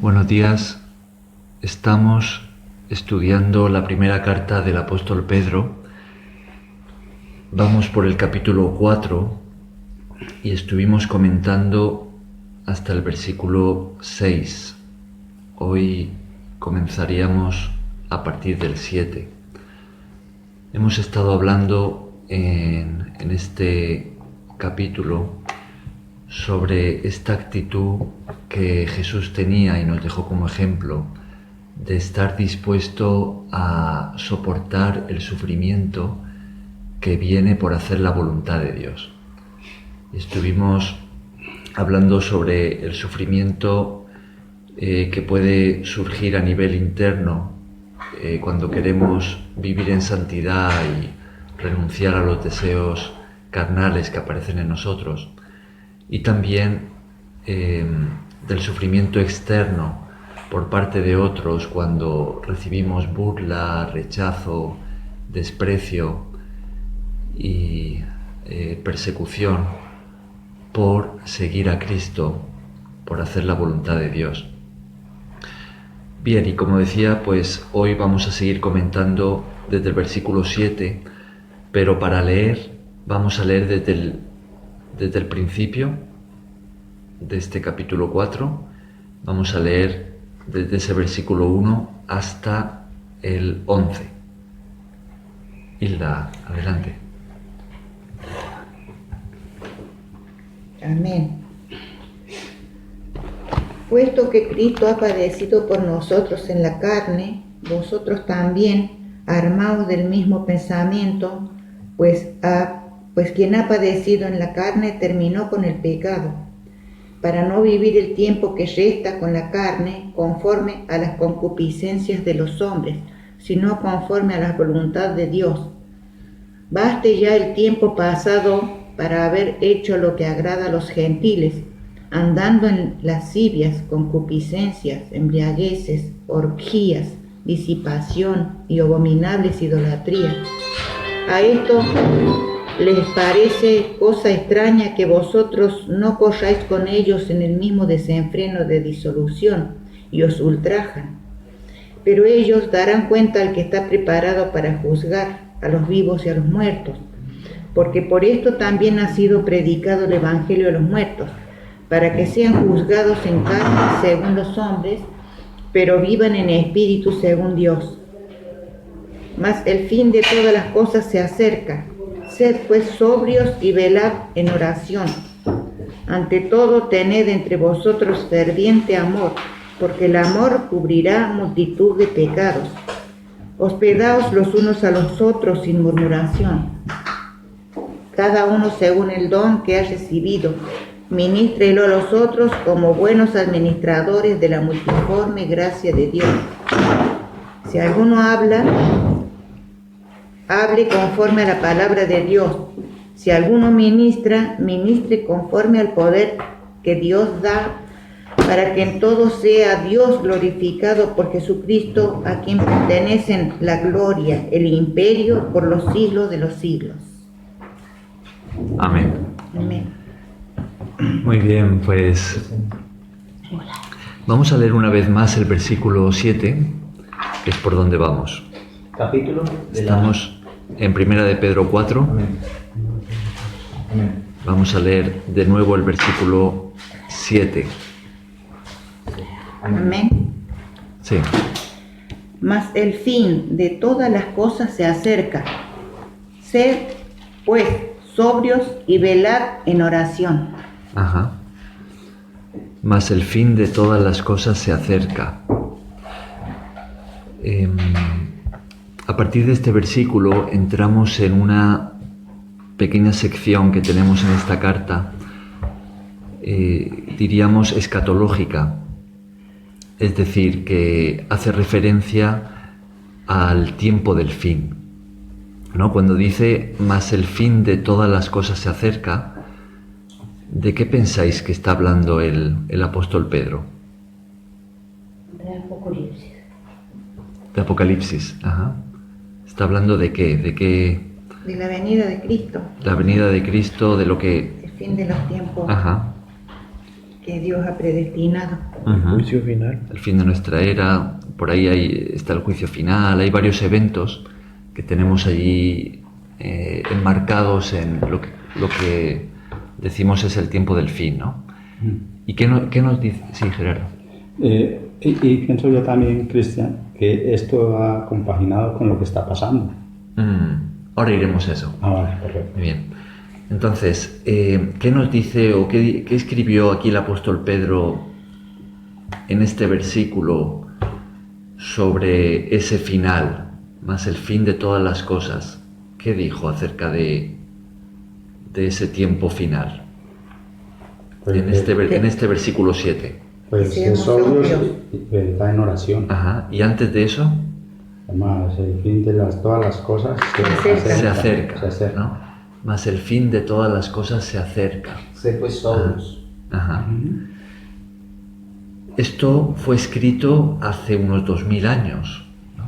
Buenos días. Estamos estudiando la primera carta del apóstol Pedro. Vamos por el capítulo 4 y estuvimos comentando hasta el versículo 6. Hoy comenzaríamos a partir del 7. Hemos estado hablando en este capítulo sobre esta actitud que Jesús tenía y nos dejó como ejemplo de estar dispuesto a soportar el sufrimiento que viene por hacer la voluntad de Dios. Estuvimos hablando sobre el sufrimiento que puede surgir a nivel interno cuando queremos vivir en santidad y renunciar a los deseos carnales que aparecen en nosotros, y también del sufrimiento externo por parte de otros cuando recibimos burla, rechazo, desprecio y persecución por seguir a Cristo, por hacer la voluntad de Dios. Bien, y como decía, pues hoy vamos a seguir comentando desde el versículo 7, pero para leer vamos a leer desde el principio de este capítulo 4, vamos a leer desde ese versículo 1 hasta el 11. Hilda, adelante. Amén. Puesto que Cristo ha padecido por nosotros en la carne, vosotros también, armaos del mismo pensamiento, pues quien ha padecido en la carne terminó con el pecado, para no vivir el tiempo que resta con la carne conforme a las concupiscencias de los hombres, sino conforme a la voluntad de Dios. Baste ya el tiempo pasado para haber hecho lo que agrada a los gentiles, andando en lascivias, concupiscencias, embriagueces, orgías, disipación y abominables idolatrías. A esto les parece cosa extraña que vosotros no corráis con ellos en el mismo desenfreno de disolución y os ultrajan. Pero ellos darán cuenta al que está preparado para juzgar a los vivos y a los muertos, porque por esto también ha sido predicado el Evangelio a los muertos, para que sean juzgados en carne según los hombres, pero vivan en espíritu según Dios. Mas el fin de todas las cosas se acerca. Sed pues sobrios y velad en oración. Ante todo tened entre vosotros ferviente amor, porque el amor cubrirá multitud de pecados. Hospedaos los unos a los otros sin murmuración. Cada uno según el don que ha recibido, ministrelo a los otros como buenos administradores de la multiforme gracia de Dios. Si alguno habla, hable conforme a la palabra de Dios. Si alguno ministra, ministre conforme al poder que Dios da, para que en todo sea Dios glorificado por Jesucristo, a quien pertenecen la gloria, el imperio por los siglos de los siglos. Amén. Amén. Muy bien, pues vamos a leer una vez más el versículo 7, que es por donde vamos. Capítulo de Estamos en Primera de Pedro 4. Amén. Amén. Vamos a leer de nuevo el versículo 7. Amén. Sí. Mas el fin de todas las cosas se acerca. Sed, pues, sobrios y velad en oración. Ajá. Mas el fin de todas las cosas se acerca. A partir de este versículo entramos en una pequeña sección que tenemos en esta carta, diríamos escatológica, es decir, que hace referencia al tiempo del fin, ¿no? Cuando dice, mas el fin de todas las cosas se acerca, ¿de qué pensáis que está hablando el apóstol Pedro? De Apocalipsis. De Apocalipsis, ajá. ¿Está hablando de qué? ¿De qué? De la venida de Cristo. La venida de Cristo, de lo que... El fin de los tiempos. Ajá. Que Dios ha predestinado. el Ujú. juicio final. El fin de nuestra era, por ahí está el juicio final, hay varios eventos que tenemos allí enmarcados en lo que decimos es el tiempo del fin, ¿no? ¿Y qué nos dice? Sí, Gerardo. Y pienso yo también, Cristian, que esto va compaginado con lo que está pasando. Ahora iremos a eso. Ah, vale, perfecto. Muy bien. Entonces, ¿qué nos dice o qué escribió aquí el apóstol Pedro en este versículo sobre ese final, más el fin de todas las cosas? ¿Qué dijo acerca de ese tiempo final? Pues, En este versículo 7. Pues Que es seamos obvio sobrios. y está en oración. Ajá. ¿Y antes de eso? Además, el fin de todas las cosas Se acerca, se acerca. ¿no? Más el fin de todas las cosas se acerca. Sé pues sobrios. Ajá. Esto fue escrito hace unos 2000 años, ¿no?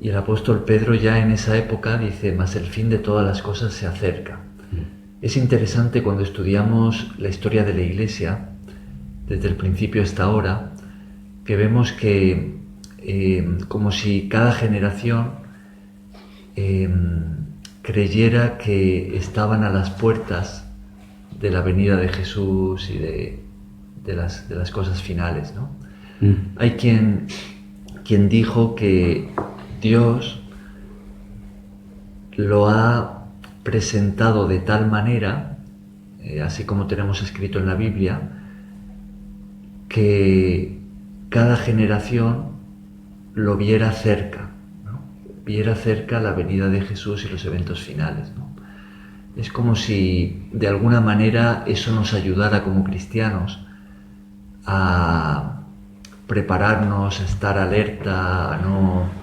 Y el apóstol Pedro ya en esa época dice, más el fin de todas las cosas se acerca. Es interesante cuando estudiamos la historia de la Iglesia, desde el principio hasta ahora, que vemos que como si cada generación creyera que estaban a las puertas de la venida de Jesús y de las cosas finales, ¿no? Hay quien dijo que Dios lo ha presentado de tal manera, así como tenemos escrito en la Biblia, que cada generación lo viera cerca, ¿no? Viera cerca la venida de Jesús y los eventos finales, ¿no? Es como si de alguna manera eso nos ayudara como cristianos a prepararnos, a estar alerta, a no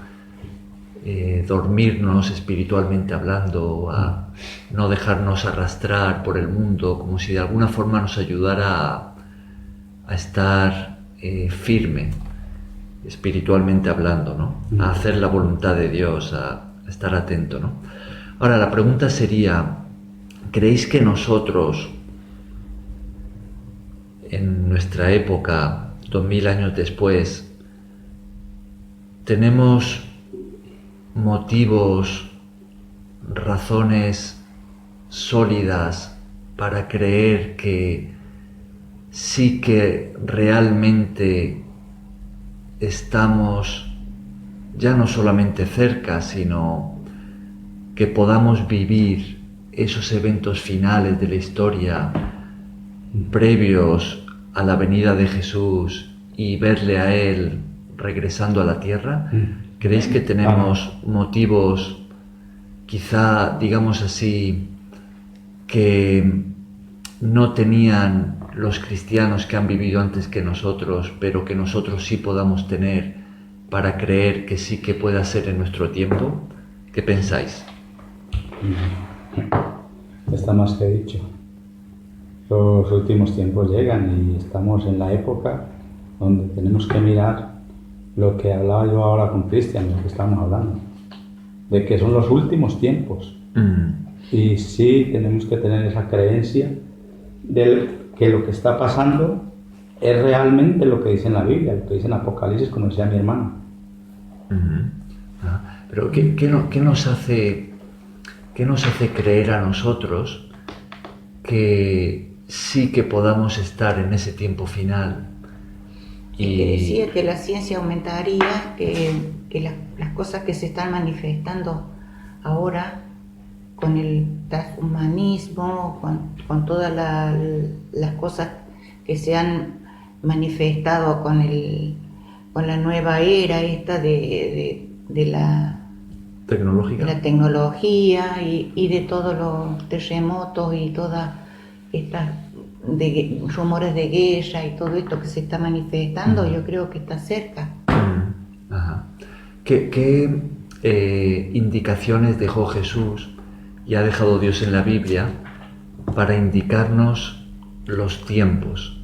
dormirnos espiritualmente hablando, a no dejarnos arrastrar por el mundo, como si de alguna forma nos ayudara a estar firme espiritualmente hablando, ¿no? A hacer la voluntad de Dios, a estar atento, ¿no? Ahora la pregunta sería, ¿creéis que nosotros en nuestra época, 2000 años después, tenemos motivos, razones sólidas para creer que sí que realmente estamos ya no solamente cerca, sino que podamos vivir esos eventos finales de la historia previos a la venida de Jesús y verle a Él regresando a la tierra? ¿Creéis que tenemos motivos, quizá, digamos así, que no tenían los cristianos que han vivido antes que nosotros, pero que nosotros sí podamos tener para creer que sí que pueda ser en nuestro tiempo? ¿Qué pensáis? Está más que dicho. Los últimos tiempos llegan y estamos en la época donde tenemos que mirar lo que hablaba yo ahora con Cristian, lo que estamos hablando, de que son los últimos tiempos. Y sí tenemos que tener esa creencia de que lo que está pasando es realmente lo que dice en la Biblia, lo que dice en Apocalipsis, como decía mi hermano. Pero ¿qué nos hace creer a nosotros que sí que podamos estar en ese tiempo final? Y que decía que la ciencia aumentaría, que las cosas que se están manifestando ahora con el transhumanismo, con todas las cosas que se han manifestado con la nueva era esta de la tecnología y de todos los terremotos y todas estas rumores de guerra y todo esto que se está manifestando, yo creo que está cerca. Ajá. ¿Qué indicaciones dejó Jesús y ha dejado Dios en la Biblia para indicarnos los tiempos,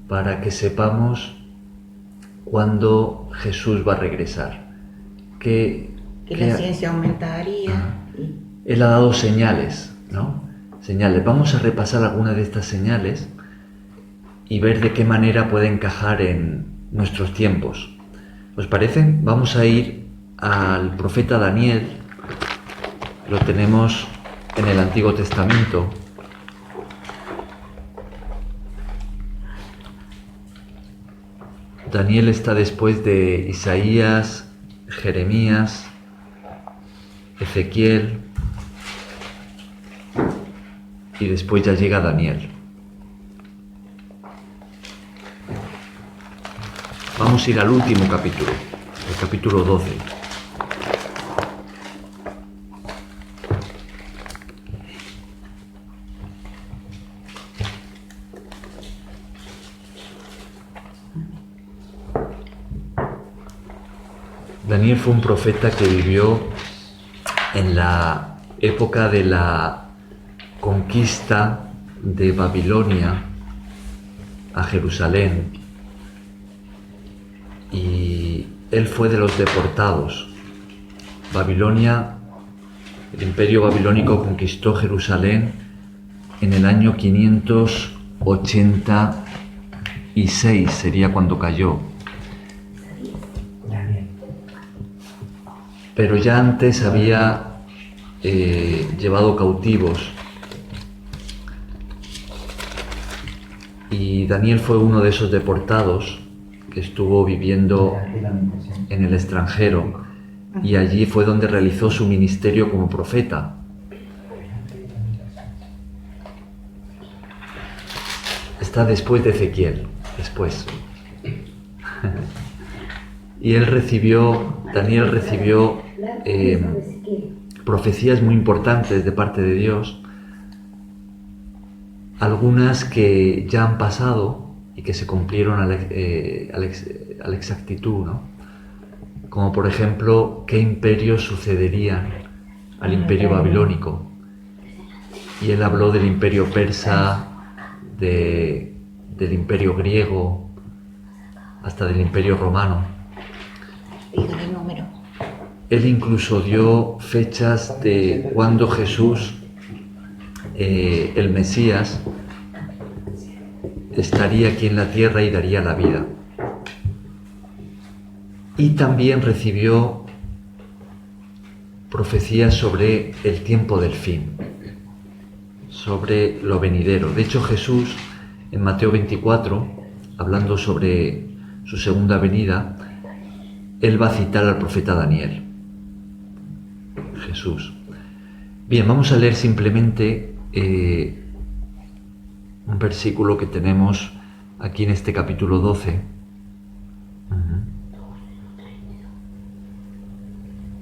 para que sepamos cuándo Jesús va a regresar? Que la ciencia aumentaría. Él ha dado señales, ¿no? Señales. Vamos a repasar algunas de estas señales y ver de qué manera puede encajar en nuestros tiempos. ¿Os parece? Vamos a ir al profeta Daniel. Lo tenemos en el Antiguo Testamento. Daniel está después de Isaías, Jeremías, Ezequiel, y después ya llega Daniel. Vamos a ir al último capítulo, el capítulo 12. Daniel fue un profeta que vivió en la época de la conquista de Babilonia a Jerusalén, y él fue de los deportados. Babilonia, el imperio babilónico conquistó Jerusalén en el año 586, sería cuando cayó. Pero ya antes había llevado cautivos, y Daniel fue uno de esos deportados que estuvo viviendo en el extranjero, y allí fue donde realizó su ministerio como profeta. Está después de Ezequiel, después. Y Daniel recibió profecías muy importantes de parte de Dios, algunas que ya han pasado y que se cumplieron a la exactitud, ¿no? Como por ejemplo, qué imperios sucederían al imperio babilónico. Y él habló del imperio persa, del imperio griego, hasta del imperio romano. Dígale el número. Él incluso dio fechas de cuando Jesús, el Mesías, estaría aquí en la tierra y daría la vida. Y también recibió profecías sobre el tiempo del fin, sobre lo venidero. De hecho, Jesús, en Mateo 24, hablando sobre su segunda venida, él va a citar al profeta Daniel. Jesús. Bien, vamos a leer simplemente un versículo que tenemos aquí en este capítulo 12.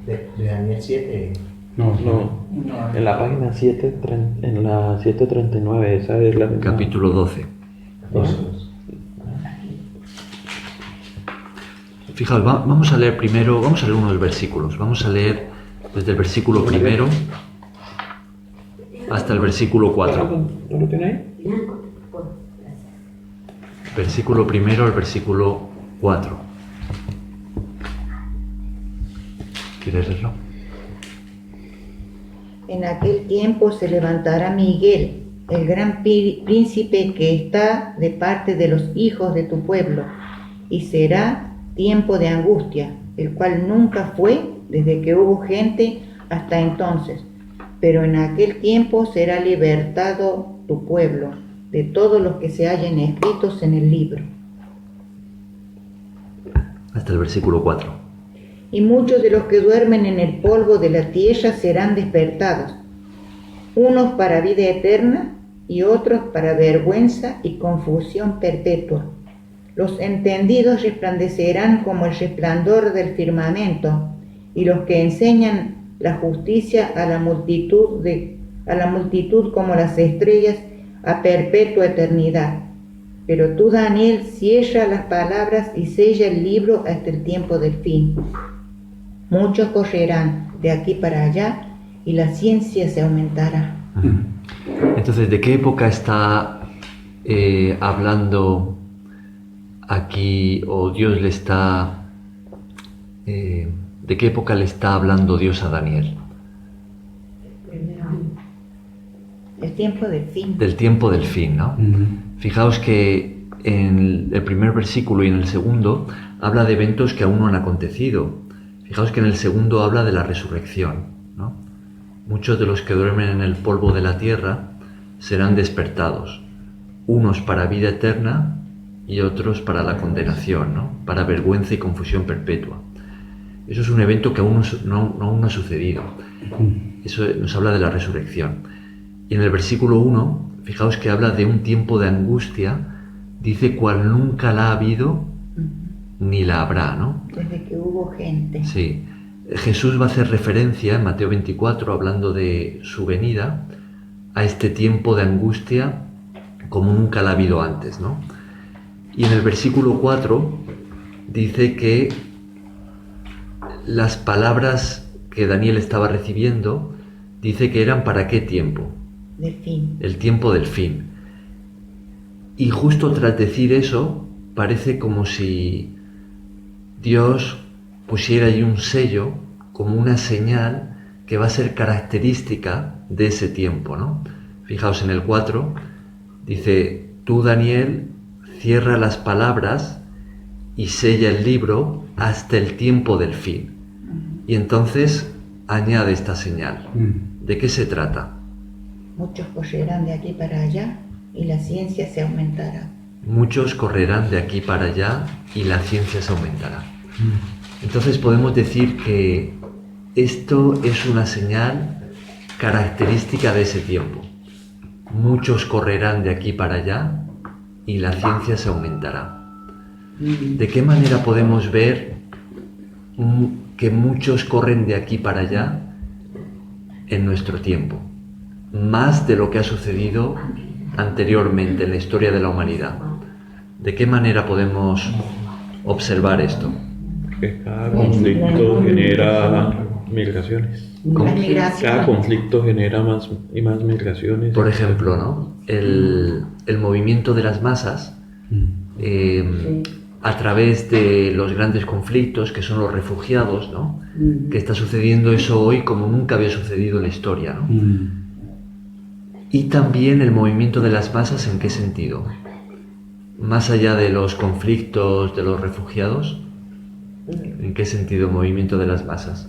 De Daniel 7. No. En la página 7, en la 739, esa es la Capítulo 12. Fijaos, vamos a leer primero, vamos a leer unos versículos. Vamos a leer desde el versículo primero hasta el versículo 4. ¿No lo tiene ahí? Versículo primero al versículo 4. ¿Quieres leerlo? En aquel tiempo se levantará Miguel, el gran príncipe que está de parte de los hijos de tu pueblo, y será tiempo de angustia, el cual nunca fue desde que hubo gente hasta entonces, pero en aquel tiempo será libertado tu pueblo de todos los que se hallen escritos en el libro. Hasta el versículo 4. Y muchos de los que duermen en el polvo de la tierra serán despertados, unos para vida eterna y otros para vergüenza y confusión perpetua. Los entendidos resplandecerán como el resplandor del firmamento, y los que enseñan la justicia a la multitud como las estrellas a perpetua eternidad. Pero tú, Daniel, cierra las palabras y sella el libro hasta el tiempo del fin. Muchos correrán de aquí para allá y la ciencia se aumentará. Entonces, ¿de qué época está hablando aquí, o Dios le está... ¿de qué época le está hablando Dios a Daniel? El tiempo del fin. Del tiempo del fin, ¿no? Fijaos que en el primer versículo y en el segundo habla de eventos que aún no han acontecido. Fijaos que en el segundo habla de la resurrección, ¿no? Muchos de los que duermen en el polvo de la tierra serán despertados, unos para vida eterna y otros para la condenación, ¿no? Para vergüenza y confusión perpetua. Eso es un evento que aún no ha sucedido. Eso nos habla de la resurrección. Y en el versículo 1, fijaos que habla de un tiempo de angustia, dice cual nunca la ha habido ni la habrá, ¿no? Desde que hubo gente. Sí. Jesús va a hacer referencia en Mateo 24, hablando de su venida, a este tiempo de angustia como nunca la ha habido antes, ¿no? Y en el versículo 4 dice que las palabras que Daniel estaba recibiendo, dice que eran ¿para qué tiempo? Del fin. El tiempo del fin. Y justo tras decir eso, parece como si Dios pusiera ahí un sello, como una señal que va a ser característica de ese tiempo, ¿no? Fijaos en el 4, dice, tú Daniel, cierra las palabras y sella el libro hasta el tiempo del fin. Y entonces añade esta señal. ¿De qué se trata? Muchos correrán de aquí para allá y la ciencia se aumentará. Muchos correrán de aquí para allá y la ciencia se aumentará. Entonces podemos decir que esto es una señal característica de ese tiempo. Muchos correrán de aquí para allá y la ciencia se aumentará. ¿De qué manera podemos ver que muchos corren de aquí para allá en nuestro tiempo? Más de lo que ha sucedido anteriormente en la historia de la humanidad. ¿De qué manera podemos observar esto? Que cada conflicto genera migraciones. La migración. Cada conflicto genera más y más migraciones. Por ejemplo, ¿no? El movimiento de las masas a través de los grandes conflictos que son los refugiados, ¿no? Que está sucediendo eso hoy como nunca había sucedido en la historia, ¿no? Y también el movimiento de las masas, ¿en qué sentido? Más allá de los conflictos de los refugiados, ¿en qué sentido el movimiento de las masas?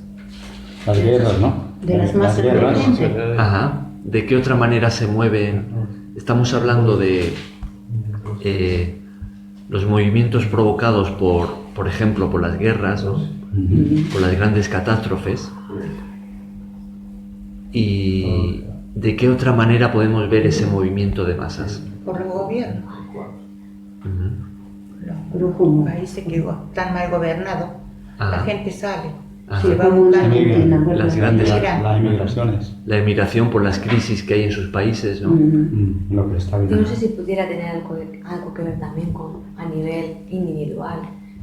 Las guerras, ¿no? De las masas de guerras. gente. Ajá. ¿De qué otra manera se mueven? Estamos hablando de los movimientos provocados por ejemplo, por las guerras, ¿no? Por las grandes catástrofes. ¿Y de qué otra manera podemos ver ese movimiento de masas? Por los gobiernos. Pero Los como países que están mal gobernados, Ajá. la gente sale. Ajá. Se va como una buscando. Argentina, Las ¿verdad? Las grandes, Las emigraciones. la emigración por las crisis que hay en sus países, ¿no? Lo que está Yo viendo. no sé si pudiera tener algo que ver también con a nivel individual,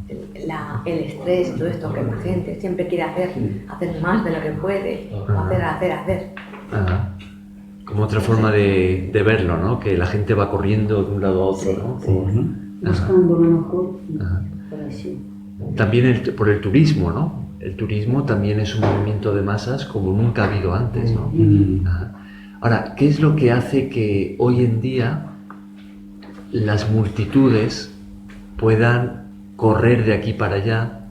el estrés y todo esto que la gente siempre quiere hacer más de lo que puede, hacer. Ajá. Como otra forma de verlo, ¿no? Que la gente va corriendo de un lado a otro, ¿no? Buscando lo mejor. Ajá. Por así. También por el turismo, ¿no? El turismo también es un movimiento de masas como nunca ha habido antes, ¿no? Ajá. Ahora, ¿qué es lo que hace que hoy en día las multitudes puedan correr de aquí para allá,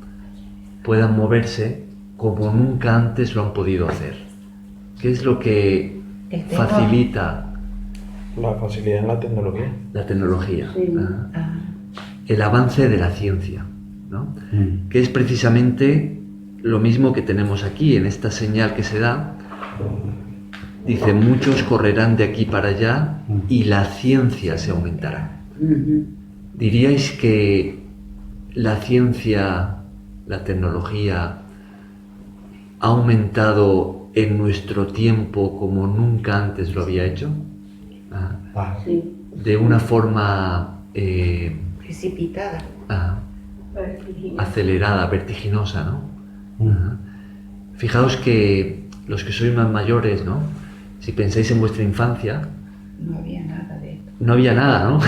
puedan moverse como nunca antes lo han podido hacer? ¿Qué es lo que facilita La facilidad en la tecnología. la tecnología? Sí. Ajá. El avance de la ciencia, ¿no? Que es precisamente lo mismo que tenemos aquí, en esta señal que se da. Dice, muchos correrán de aquí para allá y la ciencia se aumentará. ¿Diríais que la ciencia, la tecnología, ha aumentado en nuestro tiempo como nunca antes lo había hecho? Ajá. Sí. De una forma Precipitada. ajá, acelerada, vertiginosa, ¿no? Ajá. Fijaos que los que sois más mayores, ¿no? Si pensáis en vuestra infancia, No había nada de esto. no había nada, ¿no?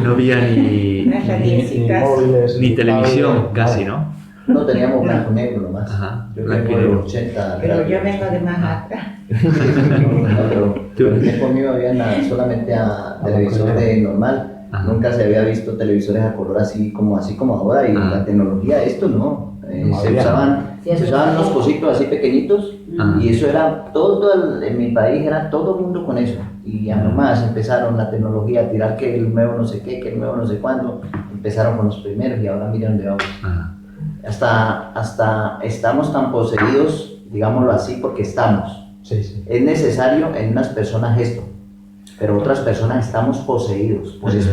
No había ni Las radiecitas. móviles, ni televisión, tablets, casi, nada. ¿no? No teníamos blanco y negro nomás. Ajá, Yo blanco y vengo de negro. los 80. Pero yo vengo de más atrás. No, pero en el tiempo mío había solamente a televisores normal Ajá. Nunca se había visto televisores a color así como ahora, y Ah. la tecnología, esto no. No Se había. usaban unos cositos así pequeñitos, Ah. y eso era en mi país era todo el mundo con eso. Y ya nomás empezaron la tecnología a tirar que el nuevo no sé qué, que el nuevo no sé cuándo. Empezaron con los primeros y ahora miren dónde vamos. Ajá. Hasta estamos tan poseídos, digámoslo así, porque estamos. Sí, sí. Es necesario en unas personas esto, pero otras personas estamos poseídos por eso.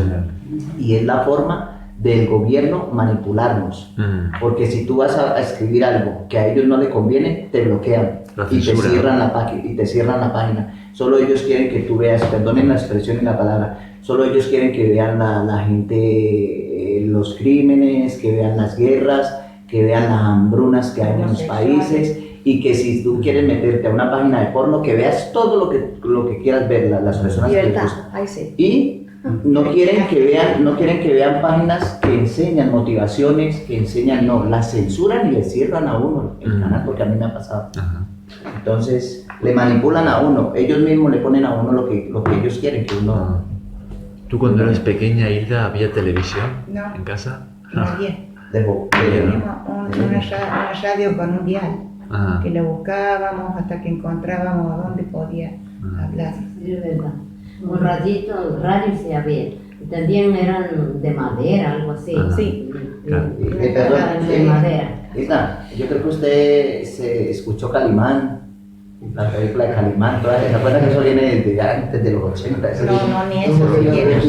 Y es la forma del gobierno manipularnos. Porque si tú vas a escribir algo que a ellos no le conviene, te bloquean La y te censura. cierran la página. Solo ellos quieren que tú veas, perdonen la expresión y la palabra, solo ellos quieren que vean la gente, los crímenes, que vean las guerras, que vean las hambrunas que hay en los países, y que si tú quieres meterte a una página de porno, que veas todo lo que quieras ver, las personas que les Libertad, gusta. ahí sí. Y no quieren que vean páginas que enseñan motivaciones, que enseñan, no, las censuran y le cierran a uno el canal, porque a mí me ha pasado. Ajá. Entonces le manipulan a uno, ellos mismos le ponen a uno lo que ellos quieren que uno. ¿Tú cuando eras pequeña, Hilda, había televisión No. en casa? Más bien. Dejo. Teníamos una radio con un dial, Ah. que la buscábamos hasta que encontrábamos dónde podía hablar. Sí, es verdad. Un ratito, radio se había. Y también eran de madera, algo así. Ajá. Sí. Claro. Perdón, De madera. Isna, yo creo que usted se escuchó Calimán, la película de Calimán, toda esa. ¿Se acuerdan que eso viene desde antes de los 80? Eso No, ni eso siquiera. de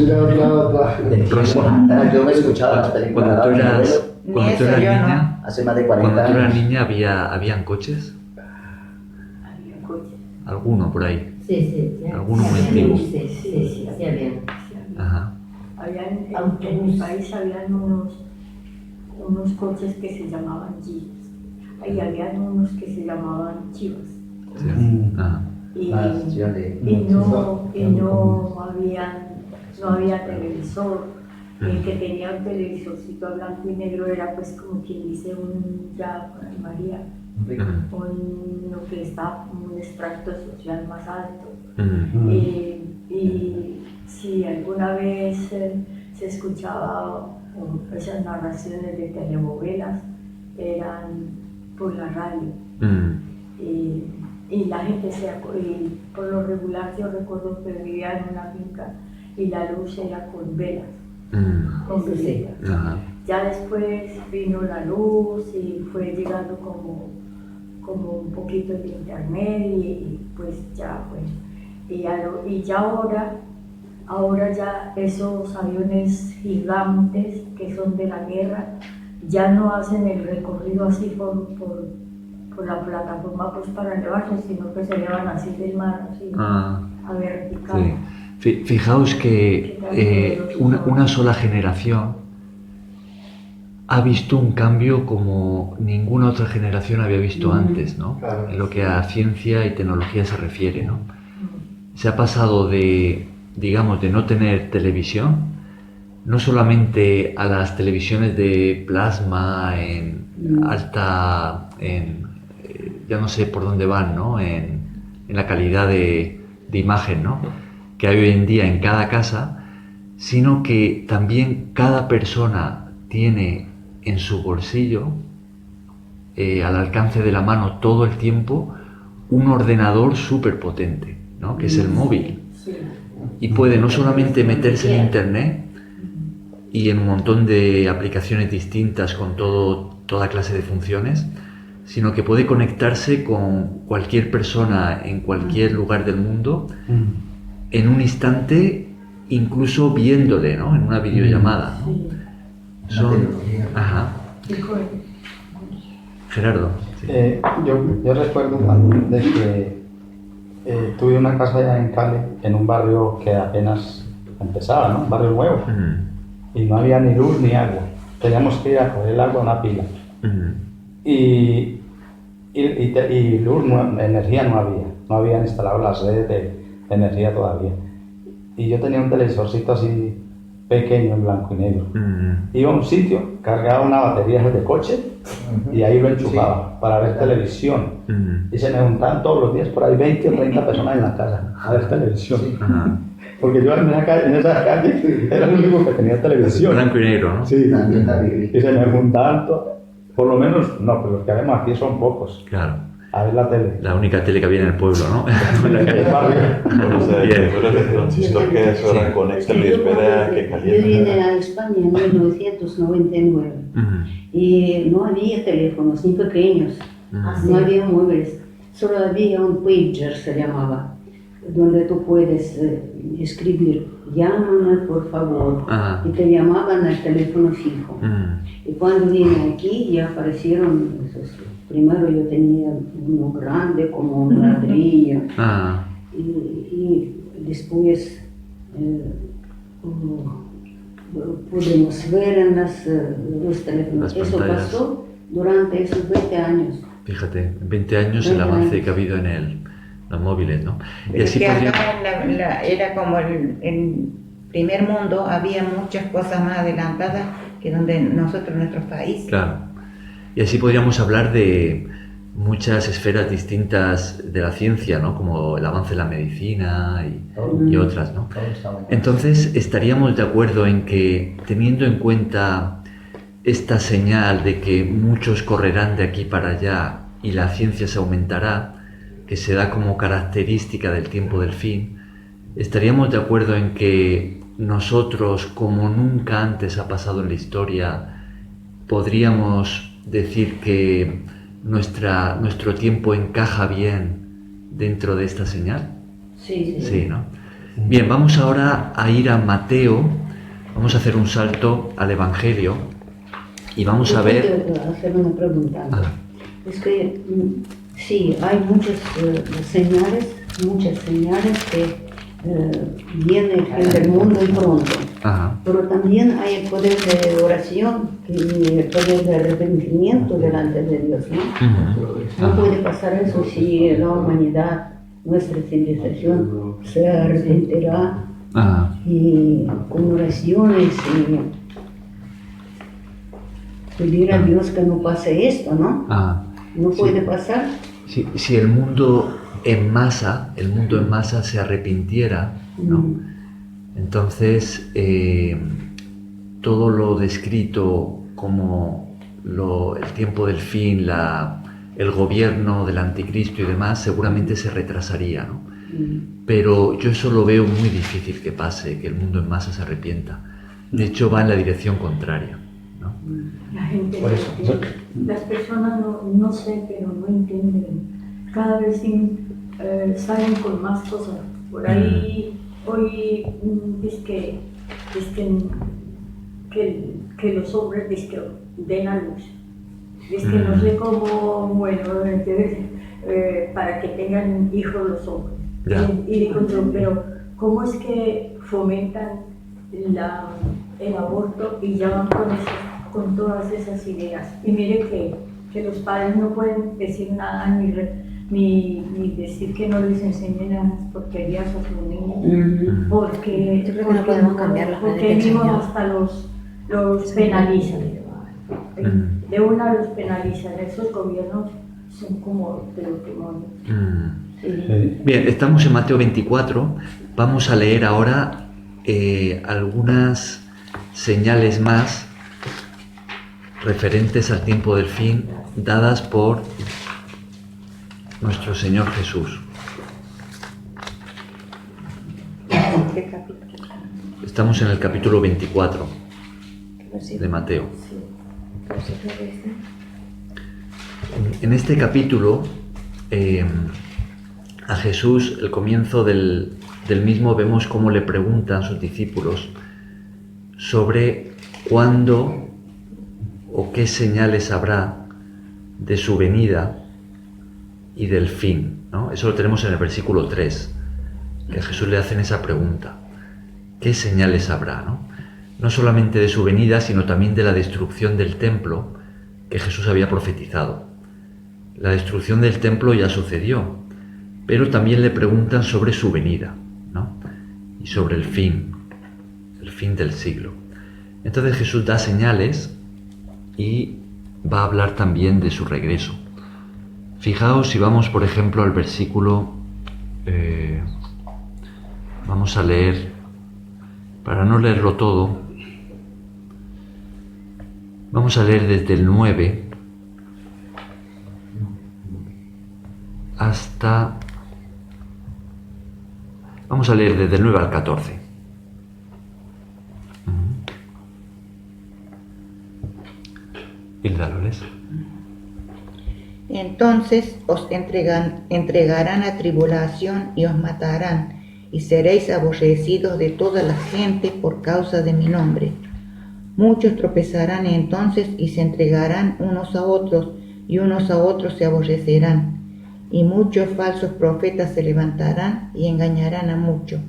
tiempo atrás. Yo me escuchaba las películas Cuando tú de mi eras, abuelo cuando tú Ni eras eso yo no. niña, hace más de cuando 40 tú eras años. niña habían coches, Había coche. alguno por ahí. Sí. Alguno Sí, muy sí, antiguo. Sí, había. Ajá. En mi país habían unos coches que se llamaban jeeps, y habían unos que se llamaban chivas, Sí. Ajá. y, Más, yo le- no había televisor. El que tenía un televisorcito a blanco y negro era, pues, como quien dice, María, uno que está en un extracto social más alto. Y si alguna vez se escuchaba esas narraciones de telenovelas, eran por la radio. Y la gente y por lo regular yo recuerdo que vivía en una finca y la luz era con velas, con veletas. Ajá. Ya después vino la luz y fue llegando como un poquito de internet, y pues ya fue. Y ya ahora ya esos aviones gigantes que son de la guerra ya no hacen el recorrido así por la plataforma, pues, para elevarse, sino que se elevan así del mar, así Ah. a vertical. Sí. Fijaos que una sola generación ha visto un cambio como ninguna otra generación había visto antes, ¿no? Claro. En lo que a ciencia y tecnología se refiere, ¿no? Se ha pasado de, digamos, de no tener televisión, no solamente a las televisiones de plasma en ya no sé por dónde van, ¿no? En la calidad de imagen, ¿no? Que hay hoy en día en cada casa, sino que también cada persona tiene en su bolsillo, al alcance de la mano todo el tiempo, un ordenador súper potente, ¿no? Que es el móvil. Y puede no solamente meterse en internet y en un montón de aplicaciones distintas con toda clase de funciones, sino que puede conectarse con cualquier persona en cualquier lugar del mundo en un instante, incluso viéndole, ¿no? En una videollamada, ¿no? Ajá. Gerardo. Sí. Yo recuerdo también de que tuve una casa allá en Cali, en un barrio que apenas empezaba, ¿no? Un barrio nuevo. Y no había ni luz ni agua. Teníamos que ir a coger el agua a una pila. Y luz, energía no habían instalado las redes de energía todavía. Y yo tenía un televisorcito así pequeño en blanco y negro. Iba a un sitio, cargaba una batería de coche y ahí lo enchufaba para ver televisión. Y se me juntaban todos los días por ahí 20 o 30 personas en la casa a ver televisión. Porque yo en esa calle era el único que tenía televisión. Blanco y negro, ¿no? Sí, También la Biblia. y se me juntaban, por lo menos, no, pero los que haremos aquí son pocos. Claro. A ver la tele. La única tele que había en el pueblo, ¿no? En el barrio. O sea, Bien. que tú eres el transistor que eso era conecta el USB que Yo vine calienta. a España en 1999 y no había teléfonos ni pequeños, no había móviles, solo había un pager, se llamaba, donde tú puedes escribir, llámame por favor, Ajá. y te llamaban al teléfono fijo. Y cuando vine aquí ya aparecieron esos. Primero yo tenía uno grande como un ladrillo Ah, y después pudimos ver en los teléfonos. Las Eso pantallas. pasó durante esos 20 años. fíjate, en 20 años el avance que ha habido en los móviles, ¿no? Y Pero así que podría... acá era como el primer mundo, había muchas cosas más adelantadas que donde nosotros, en nuestros países. Claro. Y así podríamos hablar de muchas esferas distintas de la ciencia, ¿no? Como el avance de la medicina y otras, ¿no? Todo está muy bien. Entonces, estaríamos de acuerdo en que, teniendo en cuenta esta señal de que muchos correrán de aquí para allá y la ciencia se aumentará, que se da como característica del tiempo del fin, estaríamos de acuerdo en que nosotros, como nunca antes ha pasado en la historia, podríamos decir que nuestro tiempo encaja bien dentro de esta señal. Sí, sí. Sí, ¿no? Bien, vamos ahora a ir a Mateo, vamos a hacer un salto al Evangelio y vamos a ver... ¿Puedo hacer una pregunta? Ah, Es que sí, hay muchas señales que viene el fin del mundo y pronto. ajá, Pero también hay el poder de oración y el poder de arrepentimiento delante de Dios, ¿no? ujú, No ajá, puede pasar eso si la humanidad, nuestra civilización, se arrepentirá ajá, y con oraciones y pedir a Dios que no pase esto, ¿no? ajá. No puede pasar. Si el mundo en masa se arrepintiera, ¿no? Entonces todo lo descrito como el tiempo del fin, el gobierno del anticristo y demás, seguramente se retrasaría, ¿no? Pero yo eso lo veo muy difícil que pase, que el mundo en masa se arrepienta. De hecho, va en la dirección contraria, ¿no? La gente, Por eso. las personas no sé, pero no entienden. Cada vez salen con más cosas. Por ahí hoy es que los hombres den a luz. Es que no sé cómo, bueno, para que tengan hijos los hombres. Ya. Y digo yo, pero ¿cómo es que fomentan el aborto y ya van con todas esas ideas? Y mire que los padres no pueden decir nada ni decir que no les enseñen las porquerías a sus niños, porque Yo creo que no podemos cambiar las porque maneras de mismos enseñar. hasta los penalizan. De una los penalizan. Esos gobiernos son como de los demonios. Sí. Bien, estamos en Mateo 24. Vamos a leer ahora algunas señales más referentes al tiempo del fin dadas por nuestro Señor Jesús. ¿Qué capítulo? Estamos en el capítulo 24 de Mateo. En este capítulo, a Jesús, el comienzo del mismo, vemos cómo le preguntan sus discípulos sobre cuándo o qué señales habrá de su venida y del fin, ¿no? Eso lo tenemos en el versículo 3, que a Jesús le hacen esa pregunta. ¿Qué señales habrá, no? No solamente de su venida, sino también de la destrucción del templo que Jesús había profetizado. La destrucción del templo ya sucedió, pero también le preguntan sobre su venida, ¿no? Y sobre el fin del siglo. Entonces Jesús da señales y va a hablar también de su regreso. Fijaos si vamos, por ejemplo, al versículo Vamos a leer, para no leerlo todo, vamos a leer desde el 9 hasta... Vamos a leer desde el 9 al 14. Hilda, ¿lo lees? Entonces os entregarán a tribulación y os matarán, y seréis aborrecidos de toda la gente por causa de mi nombre. Muchos tropezarán entonces y se entregarán unos a otros, y unos a otros se aborrecerán. Y muchos falsos profetas se levantarán y engañarán a muchos.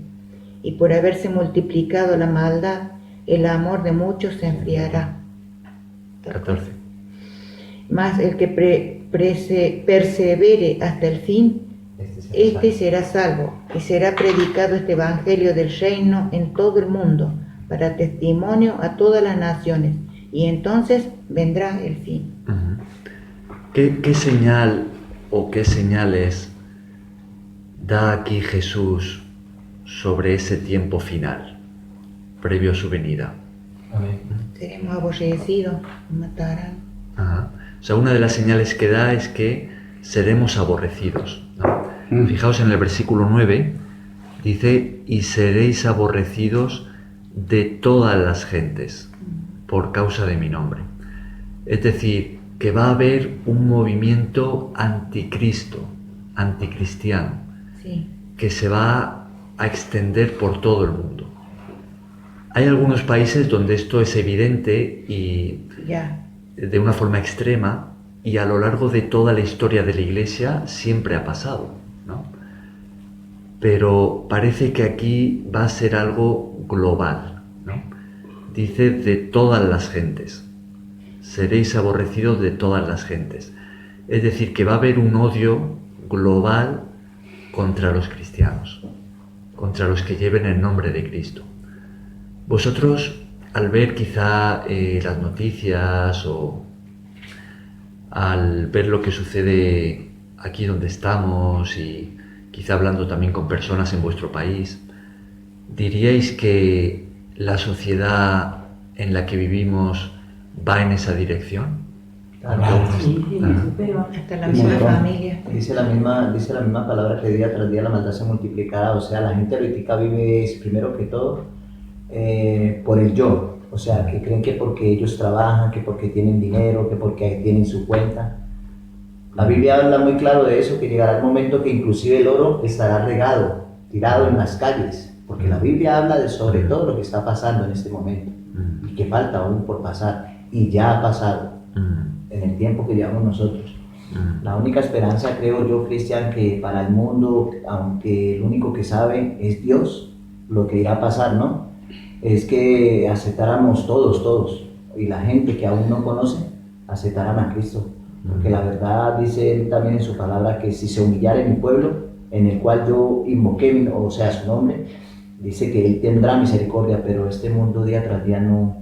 Y por haberse multiplicado la maldad, el amor de muchos se enfriará. 14. Mas el que persevere hasta el fin, este será salvo, y será predicado este evangelio del reino en todo el mundo, para testimonio a todas las naciones, y entonces vendrá el fin. ¿Qué señal o qué señales da aquí Jesús sobre ese tiempo final, previo a su venida? Seremos aborrecidos, nos matarán. Ajá. O sea, una de las señales que da es que seremos aborrecidos, ¿no? Fijaos en el versículo 9, dice, y seréis aborrecidos de todas las gentes por causa de mi nombre. Es decir, que va a haber un movimiento anticristo, anticristiano, Sí. que se va a extender por todo el mundo. Hay algunos países donde esto es evidente y Ya. de una forma extrema, y a lo largo de toda la historia de la Iglesia siempre ha pasado, ¿no? Pero parece que aquí va a ser algo global, ¿no? Dice de todas las gentes, seréis aborrecidos de todas las gentes. Es decir, que va a haber un odio global contra los cristianos, contra los que lleven el nombre de Cristo. Vosotros, al ver quizá las noticias o al ver lo que sucede aquí donde estamos y quizá hablando también con personas en vuestro país, ¿diríais que la sociedad en la que vivimos va en esa dirección? Hasta la misma familia. Dice la misma palabra que día tras día la maldad se multiplicará. O sea, la gente ahorita vive primero que todo por el yo. O sea, que creen que porque ellos trabajan, que porque tienen dinero, que porque tienen su cuenta. La Biblia habla muy claro de eso, que llegará el momento que inclusive el oro estará regado, tirado en las calles, porque la Biblia habla de sobre todo lo que está pasando en este momento y que falta aún por pasar, y ya ha pasado en el tiempo que llevamos nosotros. La única esperanza, creo yo, Cristian, que para el mundo, aunque el único que sabe es Dios, lo que irá a pasar, ¿no? Es que aceptáramos todos, y la gente que aún no conoce, aceptarán a Cristo. Porque la verdad dice Él también en su palabra que si se humillare mi pueblo, en el cual yo invoqué, o sea, su nombre, dice que Él tendrá misericordia, pero este mundo día tras día no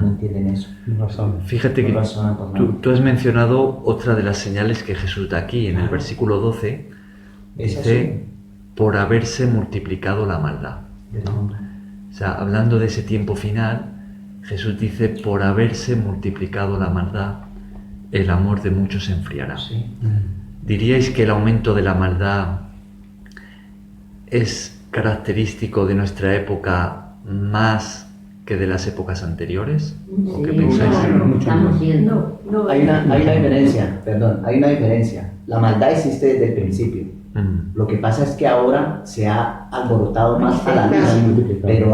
entienden eso. Fíjate que tú has mencionado otra de las señales que Jesús da aquí, en el versículo 12, dice, por haberse multiplicado la maldad, ¿no? O sea, hablando de ese tiempo final, Jesús dice, por haberse multiplicado la maldad, el amor de muchos se enfriará. Sí. ¿Diríais que el aumento de la maldad es característico de nuestra época más que de las épocas anteriores? ¿O qué pensáis? Estamos viendo. Hay una diferencia, hay una diferencia. La maldad existe desde el principio. Lo que pasa es que ahora se ha alborotado más a la luz, pero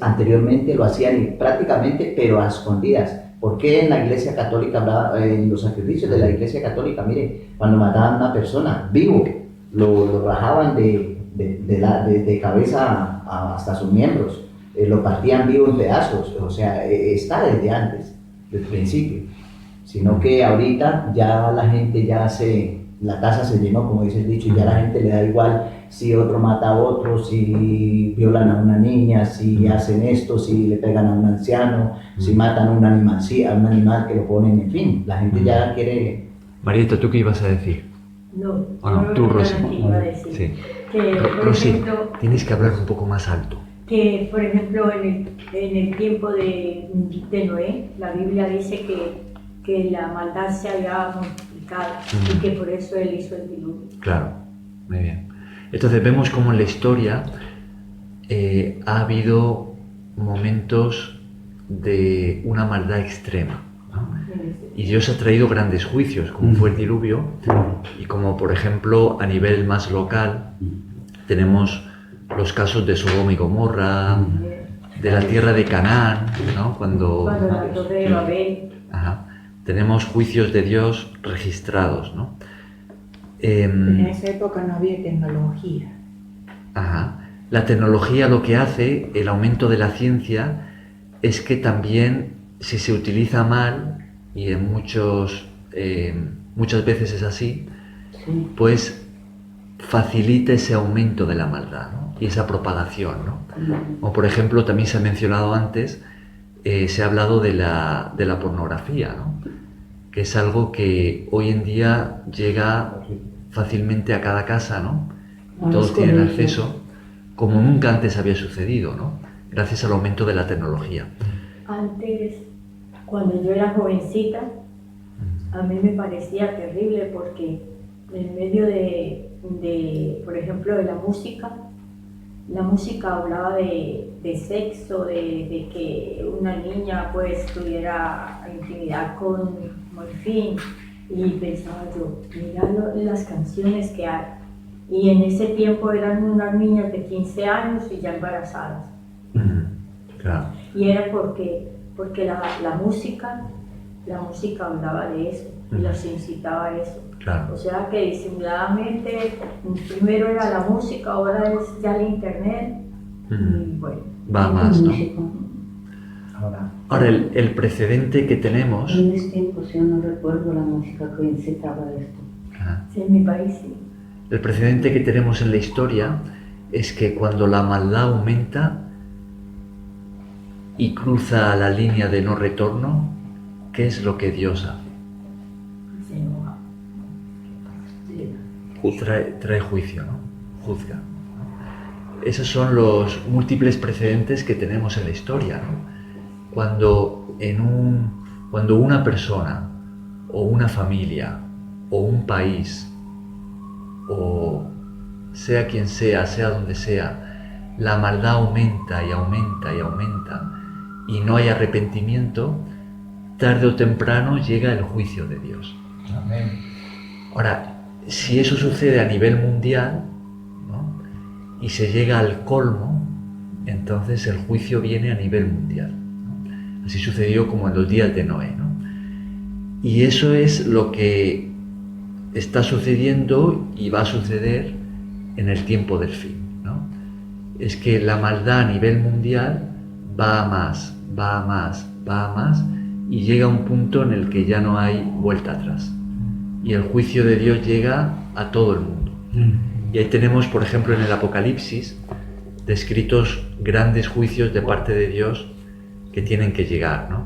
anteriormente lo hacían prácticamente, pero a escondidas. ¿Por qué en la Iglesia Católica hablaba, en los sacrificios de la Iglesia Católica, mire, cuando mataban a una persona vivo, lo rajaban de cabeza hasta sus miembros, lo partían vivo en pedazos? O sea, está desde antes, desde el principio, sino que ahorita ya la gente la casa se llenó, como dice el dicho, y ya la gente le da igual si otro mata a otro, si violan a una niña, si hacen esto, si le pegan a un anciano, si matan a un animal que lo ponen, en fin, la gente ya quiere... Marieta, ¿tú qué ibas a decir? No, Bueno, tú, Rosy. iba a decir Sí. que, por Rosy, ejemplo, tienes que hablar un poco más alto. que, por ejemplo, en el tiempo de Noé, la Biblia dice que la maldad se había multiplicado y que por eso él hizo el diluvio. Claro, muy bien. Entonces vemos cómo en la historia ha habido momentos de una maldad extrema, ¿no? Y Dios ha traído grandes juicios, como fue el diluvio, y como por ejemplo a nivel más local tenemos los casos de Sodoma y Gomorra, de la tierra de Canaán, ¿no? Cuando la torre de Babel. Ajá. Tenemos juicios de Dios registrados, ¿no? En esa época no había tecnología. Ajá. La tecnología lo que hace, el aumento de la ciencia, es que también si se utiliza mal, y en muchas veces es así, pues facilita ese aumento de la maldad, ¿no? Y esa propagación, ¿no? O por ejemplo, también se ha mencionado antes, se ha hablado de la pornografía, ¿no? Que es algo que hoy en día llega fácilmente a cada casa, ¿no? Todos tienen acceso, como nunca antes había sucedido, ¿no? Gracias al aumento de la tecnología. Antes, cuando yo era jovencita, a mí me parecía terrible porque en medio de por ejemplo, de la música hablaba de sexo, de que una niña pues tuviera intimidad con el fin, y pensaba yo, mira las canciones que hay, y en ese tiempo eran unas niñas de 15 años y ya embarazadas. Claro. Y era porque la música hablaba de eso y los incitaba a eso. Claro. O sea que disimuladamente, primero era la música, ahora es ya el internet, y bueno. Va más, ¿no? Ahora, el precedente que tenemos... En mis tiempos yo no recuerdo la música que incitaba esto. Sí, en mi país sí. El precedente que tenemos en la historia es que cuando la maldad aumenta y cruza la línea de no retorno, ¿qué es lo que Dios hace? Se enoja. Trae juicio, ¿no? Juzga. Esos son los múltiples precedentes que tenemos en la historia, ¿no? Cuando una persona o una familia o un país o sea quien sea donde sea, la maldad aumenta y aumenta y aumenta y no hay arrepentimiento, tarde o temprano llega el juicio de Dios. amén. Ahora, si eso sucede a nivel mundial, ¿no? Y se llega al colmo, entonces el juicio viene a nivel mundial, ¿no? Así sucedió como en los días de Noé, ¿no? Y eso es lo que está sucediendo y va a suceder en el tiempo del fin, ¿no? Es que la maldad a nivel mundial va a más, va a más, va a más, y llega a un punto en el que ya no hay vuelta atrás. Y el juicio de Dios llega a todo el mundo. Y ahí tenemos, por ejemplo, en el Apocalipsis, descritos grandes juicios de parte de Dios que tienen que llegar, ¿no?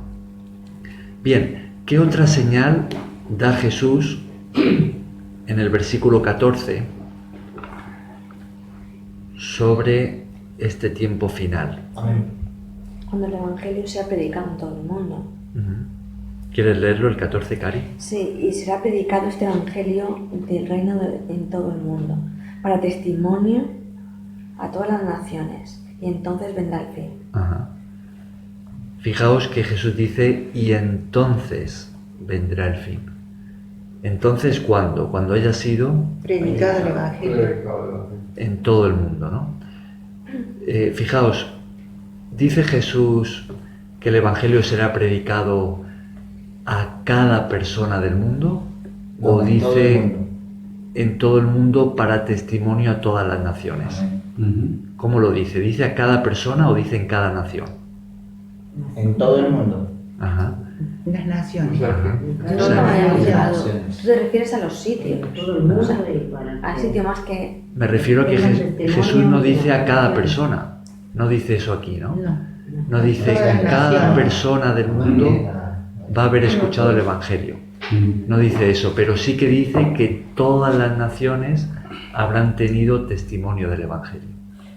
Bien, ¿qué otra señal da Jesús en el versículo 14 sobre este tiempo final? Amén. Cuando el Evangelio sea predicado en todo el mundo. ¿Quieres leerlo, el 14, Cari? Sí, y será predicado este Evangelio del reino en todo el mundo, para testimonio a todas las naciones, y entonces vendrá el fin. Ajá. Fijaos que Jesús dice, y entonces vendrá el fin. Entonces, ¿cuándo? Cuando haya sido Predicado el Evangelio. en todo el mundo, ¿no? Fijaos, dice Jesús que el Evangelio será predicado a cada persona del mundo, No, o en todo el dice mundo. en todo el mundo para testimonio a todas las naciones. Amén. ¿Cómo lo dice? ¿Dice a cada persona o dice en cada nación? En todo el mundo. Ajá. Las naciones. Yo O sea, no me había fijado. naciones. Tú te refieres a los sitios, Todo el mundo o sea, y para al sitio más que... Me refiero a que Tengan testimonio Jesús no dice de a cada la persona, no dice eso aquí, ¿no? No. No dice Todas las cada naciones. persona del mundo va a haber escuchado el Evangelio. No dice eso, pero sí que dice que todas las naciones habrán tenido testimonio del Evangelio.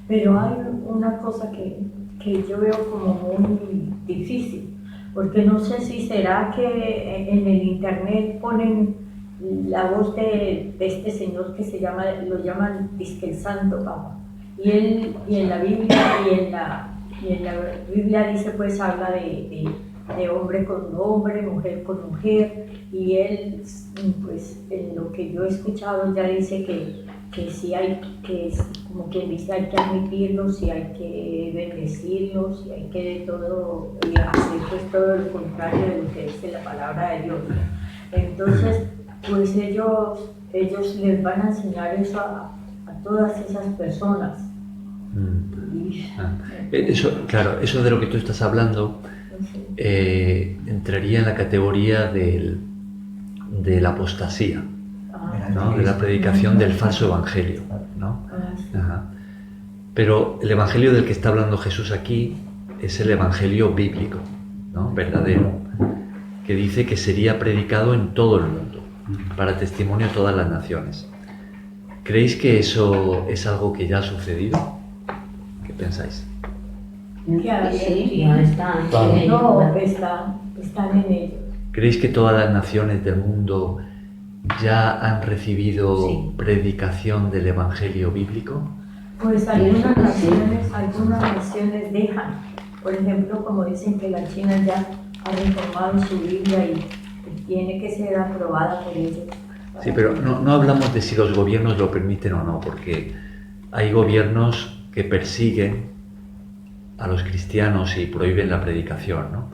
Pero hay una cosa que yo veo como muy difícil, porque no sé si será que en el internet ponen la voz de este señor que lo llaman dizque el Santo Papa, y en la Biblia dice, pues habla de hombre con hombre, mujer con mujer, y él, pues en lo que yo he escuchado ya dice que sí hay que, como quien dice, hay que admitirlos y hay que bendecirlos y hay que de todo hacer pues todo lo contrario de lo que dice la palabra de Dios. Entonces, pues ellos les van a enseñar eso a todas esas personas. Eso, claro, eso de lo que tú estás hablando entraría en la categoría de la apostasía, ¿no? De la predicación del falso evangelio, ¿no? Ajá. Pero el evangelio del que está hablando Jesús aquí es el evangelio bíblico, ¿no? Verdadero, que dice que sería predicado en todo el mundo para testimonio a todas las naciones. ¿Creéis que eso es algo que ya ha sucedido? ¿Qué pensáis? Sí, no están. No, están en ello. ¿Creéis que todas las naciones del mundo ya han recibido predicación del evangelio bíblico? Pues algunas naciones dejan. Por ejemplo, como dicen que la China ya ha reformado su Biblia y tiene que ser aprobada por ellos. Sí, pero no hablamos de si los gobiernos lo permiten o no, porque hay gobiernos que persiguen a los cristianos y prohíben la predicación, ¿no?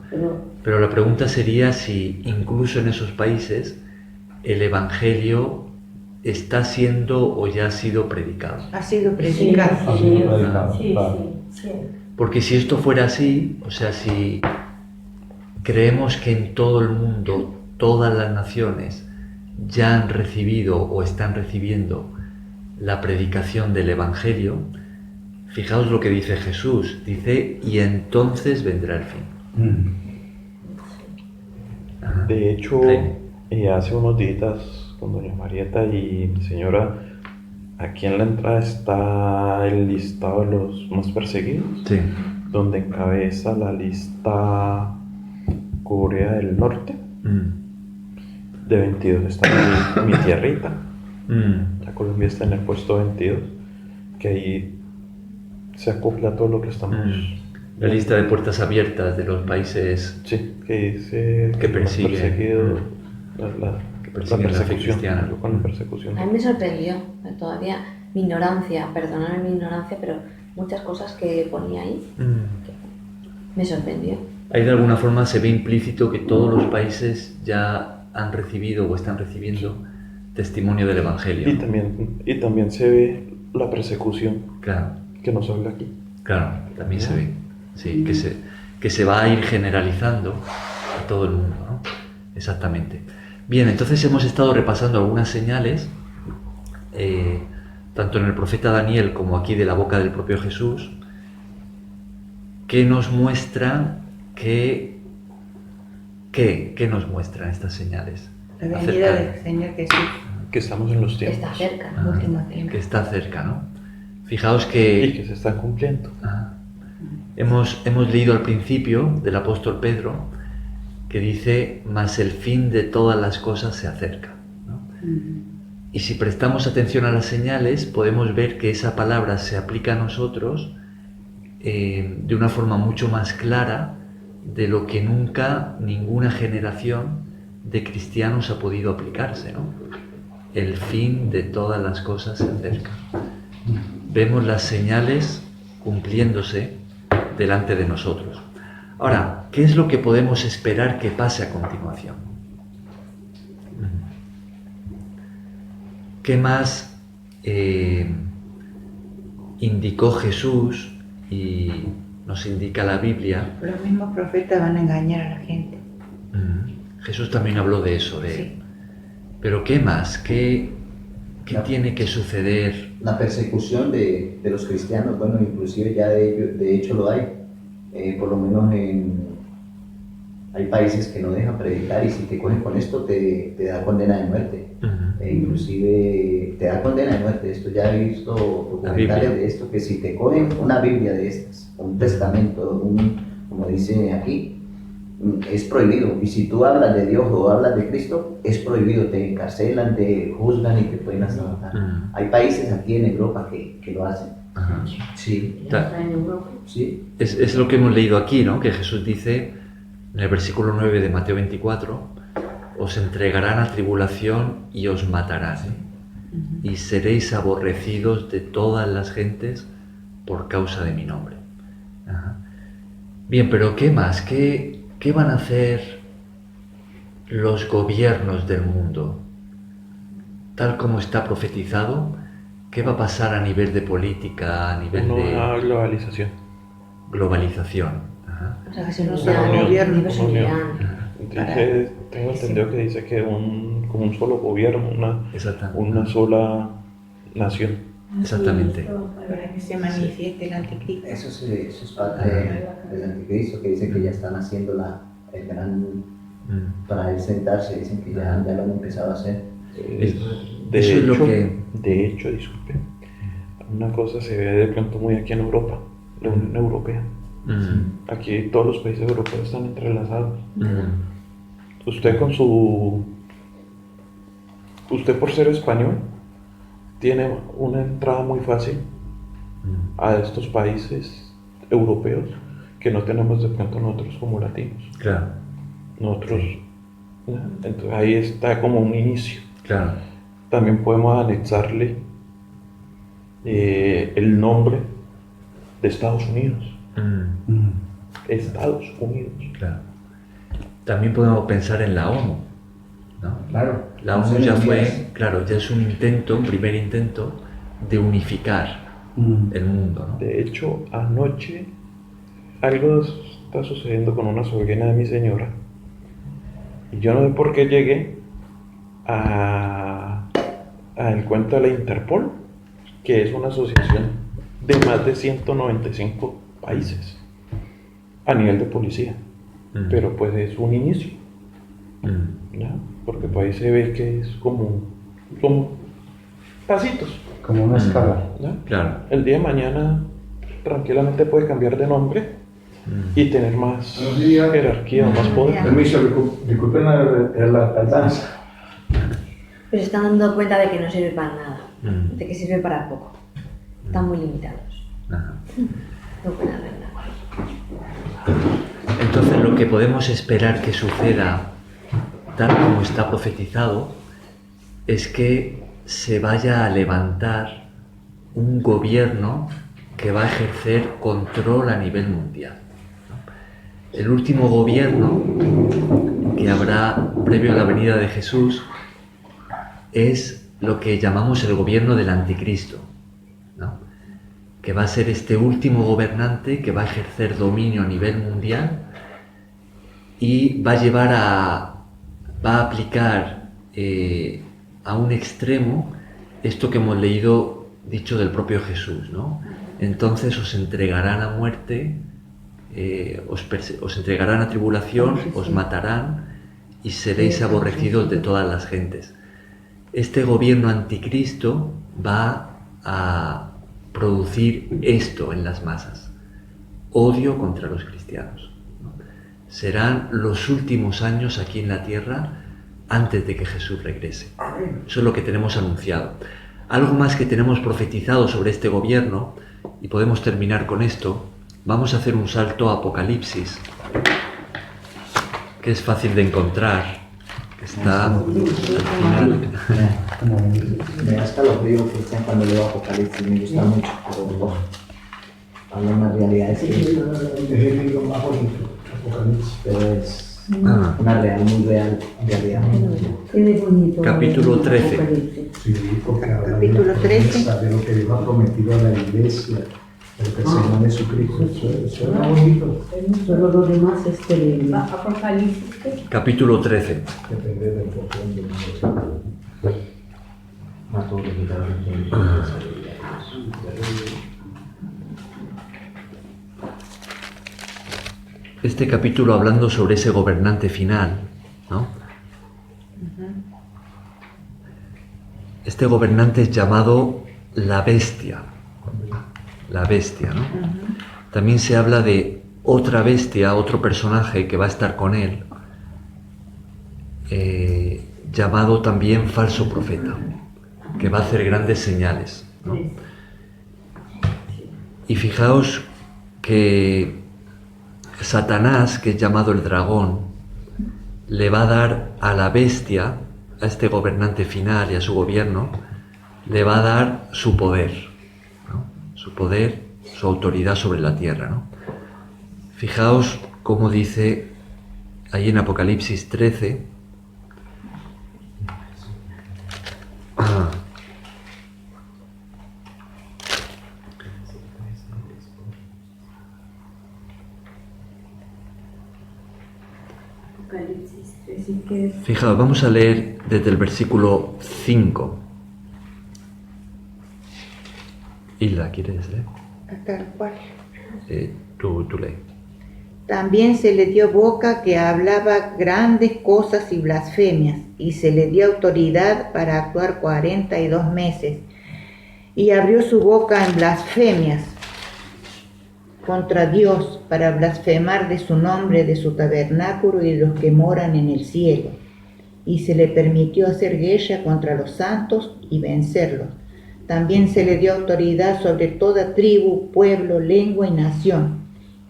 Pero la pregunta sería si incluso en esos países el evangelio está siendo o ya ha sido predicado. Ha sido predicado. Sí. Porque si esto fuera así, o sea, si creemos que en todo el mundo, todas las naciones ya han recibido o están recibiendo la predicación del evangelio, fijaos lo que dice Jesús, dice, y entonces vendrá el fin. De hecho, hace unos días con doña Marieta y mi señora, aquí en la entrada está el listado de los más perseguidos, donde encabeza la lista Corea del Norte. De 22 está mi tierrita. La Colombia está en el puesto 22, que ahí se acopla todo lo que estamos... La lista de puertas abiertas de los países que dice que persiguen la persecución, con la persecución. A mí me sorprendió, todavía mi ignorancia, perdonadme mi ignorancia, pero muchas cosas que ponía ahí me sorprendió. Ahí de alguna forma se ve implícito que todos los países ya han recibido o están recibiendo testimonio del evangelio. Y también se ve la persecución, claro, que nos habla aquí. Claro, también se ve. Sí, que se va a ir generalizando a todo el mundo, ¿no? Exactamente. Bien, entonces hemos estado repasando algunas señales, tanto en el profeta Daniel como aquí de la boca del propio Jesús, que nos muestran ¿qué nos muestran estas señales? La venida del Señor Jesús. Que estamos en los tiempos. Está cerca. Último tiempo. Que está cerca, ¿no? Fijaos que... Y que se están cumpliendo. Hemos leído al principio del apóstol Pedro que dice, mas el fin de todas las cosas se acerca, ¿no? Y si prestamos atención a las señales, podemos ver que esa palabra se aplica a nosotros de una forma mucho más clara de lo que nunca ninguna generación de cristianos ha podido aplicarse, ¿no? El fin de todas las cosas se acerca. Vemos las señales cumpliéndose delante de nosotros. Ahora, ¿qué es lo que podemos esperar que pase a continuación? ¿Qué más indicó Jesús y nos indica la Biblia? Los mismos profetas van a engañar a la gente. Jesús también habló de eso, pero ¿qué más? ¿Qué tiene que suceder? La persecución de los cristianos, bueno, inclusive ya de hecho lo hay, por lo menos Hay países que no dejan predicar y si te cogen con esto te da condena de muerte. Inclusive te da condena de muerte. Esto ya he visto documentales de esto, que si te cogen una Biblia de estas, un testamento, como dice aquí, es prohibido. Y si tú hablas de Dios o hablas de Cristo, es prohibido. Te encarcelan, te juzgan y te pueden hasta matar. Hay países aquí en Europa que lo hacen. Sí. Sí. Es lo que hemos leído aquí, ¿no? Que Jesús dice en el versículo 9 de Mateo 24: os entregarán a tribulación y os matarán, y seréis aborrecidos de todas las gentes por causa de mi nombre. Bien, pero ¿qué más? ¿Qué van a hacer los gobiernos del mundo? Tal como está profetizado, ¿qué va a pasar a nivel de política, a nivel de globalización? Globalización. O sea, que se nos Una da unión, gobierno, una unión. Tengo entendido que dice que como un solo gobierno, una sola nación. Exactamente. Para que se manifieste el anticristo. Eso es parte del anticristo, que dice que ya están haciendo el gran... Para él sentarse, dicen que ya lo han empezado a hacer. De hecho, disculpe, una cosa se ve de pronto muy aquí en Europa, la Unión Europea. Aquí todos los países europeos están entrelazados. Usted por ser español tiene una entrada muy fácil a estos países europeos que no tenemos de pronto nosotros como latinos. Claro. Nosotros, entonces ahí está como un inicio. Claro. También podemos anexarle el nombre de Estados Unidos. Estados Unidos. Claro. También podemos pensar en la ONU, ¿no? Claro. La ONU ya ya es un primer intento de unificar el mundo, ¿no? De hecho, anoche algo está sucediendo con una sobrina de mi señora y yo no sé por qué llegué a encuentro de la Interpol, que es una asociación de más de 195 países a nivel de policía, pero pues es un inicio, ¿ya? Porque pues ahí se ve que es como pasitos, como una escala. ¿ya? Claro. El día de mañana tranquilamente puede cambiar de nombre y tener más jerarquía, más poder. Permiso, disculpen la tardanza. Pero se están dando cuenta de que no sirve para nada, de que sirve para poco. Están muy limitados. No pueden hacer nada. Entonces lo que podemos esperar que suceda, tal como está profetizado, es que se vaya a levantar un gobierno que va a ejercer control a nivel mundial. El último gobierno que habrá previo a la venida de Jesús es lo que llamamos el gobierno del anticristo, ¿no? Que va a ser este último gobernante que va a ejercer dominio a nivel mundial y va a aplicar a un extremo esto que hemos leído dicho del propio Jesús, ¿no? Entonces os entregarán a muerte, os entregarán a tribulación, os matarán y seréis aborrecidos de todas las gentes. Este gobierno anticristo va a producir esto en las masas: odio contra los cristianos, ¿no? Serán los últimos años aquí en la tierra antes de que Jesús regrese. Eso es lo que tenemos anunciado. Algo más que tenemos profetizado sobre este gobierno, y podemos terminar con esto. Vamos a hacer un salto a Apocalipsis, que es fácil de encontrar, que está al final. Me da escalofrío, Cristian, cuando leo Apocalipsis, me gusta mucho, pero habla unas realidades que es el libro más bonito, Apocalipsis, pero es una muy real realidad. Capítulo 13. Sí, porque habla Capítulo 13. de lo que Dios ha prometido a la iglesia, el que el Señor Jesucristo. Suena bonito. Solo lo demás es terrible. Apocalipsis. Capítulo 13. Depende del portón del mundo. Más todo lo que está este capítulo hablando sobre ese gobernante final, ¿no? Este gobernante es llamado la bestia, ¿no? También se habla de otra bestia, otro personaje que va a estar con él, llamado también falso profeta, que va a hacer grandes señales, ¿no? Y fijaos que Satanás, que es llamado el dragón, le va a dar a la bestia, a este gobernante final y a su gobierno, le va a dar su poder, ¿no? Su poder, su autoridad sobre la tierra, ¿no? Fijaos cómo dice ahí en Apocalipsis 13, fijaos, vamos a leer desde el versículo 5. Hilda, ¿quieres leer? Tal cual. Tú lee. También se le dio boca que hablaba grandes cosas y blasfemias, y se le dio autoridad para actuar 42 meses, y abrió su boca en blasfemias contra Dios, para blasfemar de su nombre, de su tabernáculo y de los que moran en el cielo. Y se le permitió hacer guerra contra los santos y vencerlos. También se le dio autoridad sobre toda tribu, pueblo, lengua y nación.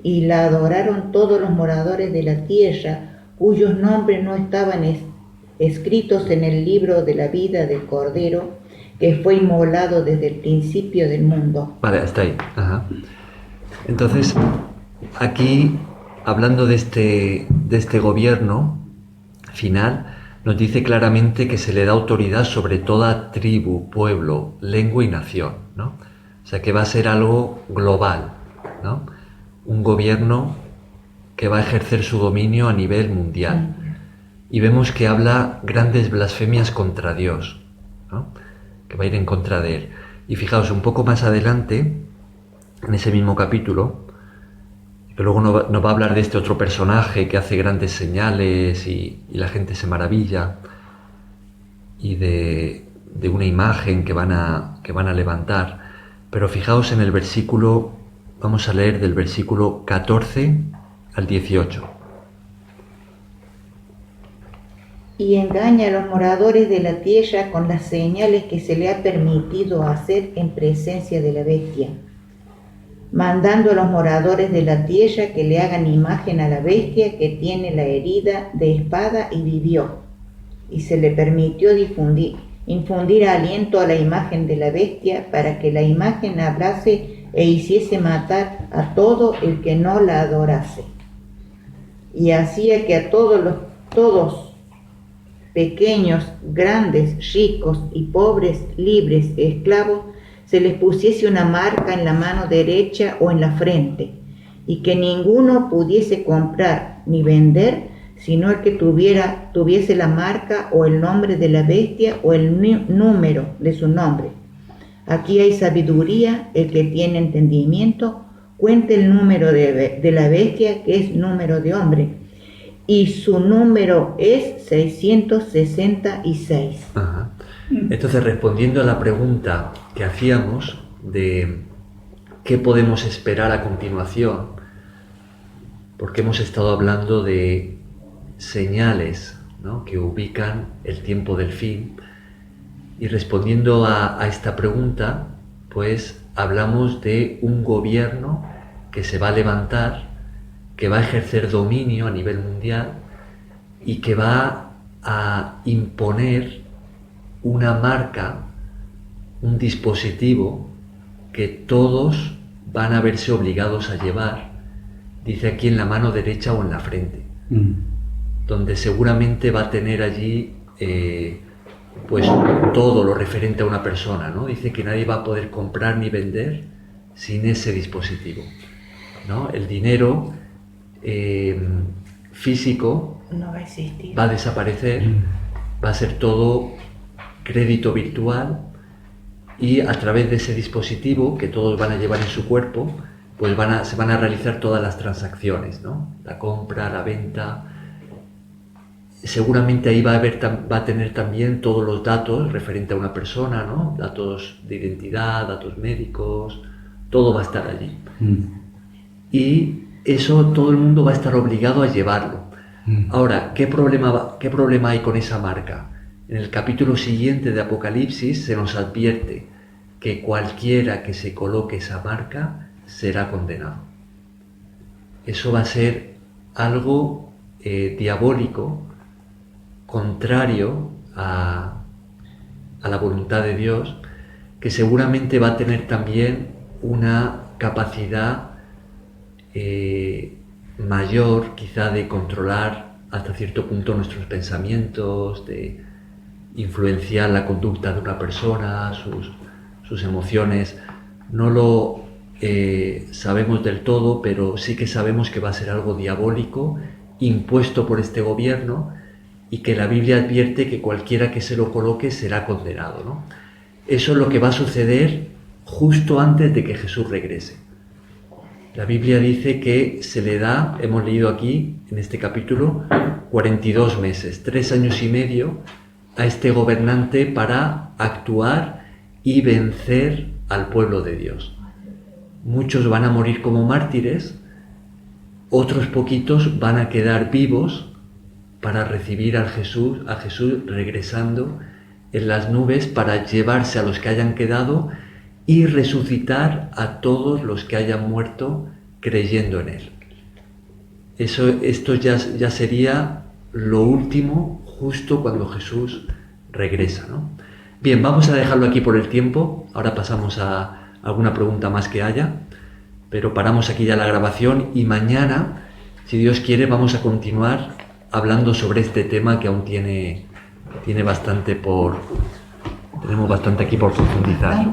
Y la adoraron todos los moradores de la tierra, cuyos nombres no estaban escritos en el libro de la vida del Cordero, que fue inmolado desde el principio del mundo. Vale, hasta ahí. Ajá. Entonces, aquí, hablando de este gobierno final, nos dice claramente que se le da autoridad sobre toda tribu, pueblo, lengua y nación, ¿no? O sea, que va a ser algo global, ¿no? Un gobierno que va a ejercer su dominio a nivel mundial. Y vemos que habla grandes blasfemias contra Dios, ¿no? Que va a ir en contra de él. Y fijaos, un poco más adelante, en ese mismo capítulo, que luego nos va a hablar de este otro personaje que hace grandes señales y la gente se maravilla, y de una imagen que van a levantar. Pero fijaos en el versículo, vamos a leer del versículo 14 al 18. Y engaña a los moradores de la tierra con las señales que se le ha permitido hacer en presencia de la bestia, mandando a los moradores de la tierra que le hagan imagen a la bestia que tiene la herida de espada y vivió. Y se le permitió infundir aliento a la imagen de la bestia para que la imagen hablase e hiciese matar a todo el que no la adorase. Y hacía que a todos, pequeños, grandes, ricos y pobres, libres, esclavos, se les pusiese una marca en la mano derecha o en la frente, y que ninguno pudiese comprar ni vender, sino el que tuviese la marca o el nombre de la bestia o el número de su nombre. Aquí hay sabiduría, el que tiene entendimiento, cuente el número de la bestia, que es número de hombre, y su número es 666. Ajá. Entonces, respondiendo a la pregunta que hacíamos de qué podemos esperar a continuación, porque hemos estado hablando de señales, ¿no?, que ubican el tiempo del fin, y respondiendo a esta pregunta, pues hablamos de un gobierno que se va a levantar, que va a ejercer dominio a nivel mundial y que va a imponer una marca, un dispositivo que todos van a verse obligados a llevar, dice aquí en la mano derecha o en la frente, donde seguramente va a tener allí pues todo lo referente a una persona, ¿no? Dice que nadie va a poder comprar ni vender sin ese dispositivo, ¿no? El dinero físico no va a existir, va a desaparecer, va a ser todo crédito virtual, y a través de ese dispositivo que todos van a llevar en su cuerpo, pues se van a realizar todas las transacciones, ¿no? La compra, la venta. Seguramente ahí va a tener también todos los datos referente a una persona, ¿no? Datos de identidad, datos médicos, todo va a estar allí. Y eso todo el mundo va a estar obligado a llevarlo. Ahora, ¿qué problema hay con esa marca? En el capítulo siguiente de Apocalipsis se nos advierte que cualquiera que se coloque esa marca será condenado. Eso va a ser algo diabólico, contrario a la voluntad de Dios, que seguramente va a tener también una capacidad mayor quizá de controlar hasta cierto punto nuestros pensamientos, de influenciar la conducta de una persona, sus emociones. No lo sabemos del todo, pero sí que sabemos que va a ser algo diabólico, impuesto por este gobierno, y que la Biblia advierte que cualquiera que se lo coloque será condenado, ¿no? Eso es lo que va a suceder justo antes de que Jesús regrese. La Biblia dice que se le da, hemos leído aquí en este capítulo, 42 meses, 3 años y medio a este gobernante para actuar y vencer al pueblo de Dios. Muchos van a morir como mártires, otros poquitos van a quedar vivos para recibir a Jesús regresando en las nubes para llevarse a los que hayan quedado y resucitar a todos los que hayan muerto creyendo en Él. Esto ya sería lo último justo cuando Jesús regresa, ¿no? Bien, vamos a dejarlo aquí por el tiempo. Ahora pasamos a alguna pregunta más que haya, pero paramos aquí ya la grabación y mañana, si Dios quiere, vamos a continuar hablando sobre este tema que aún tiene bastante tenemos bastante aquí por profundizar.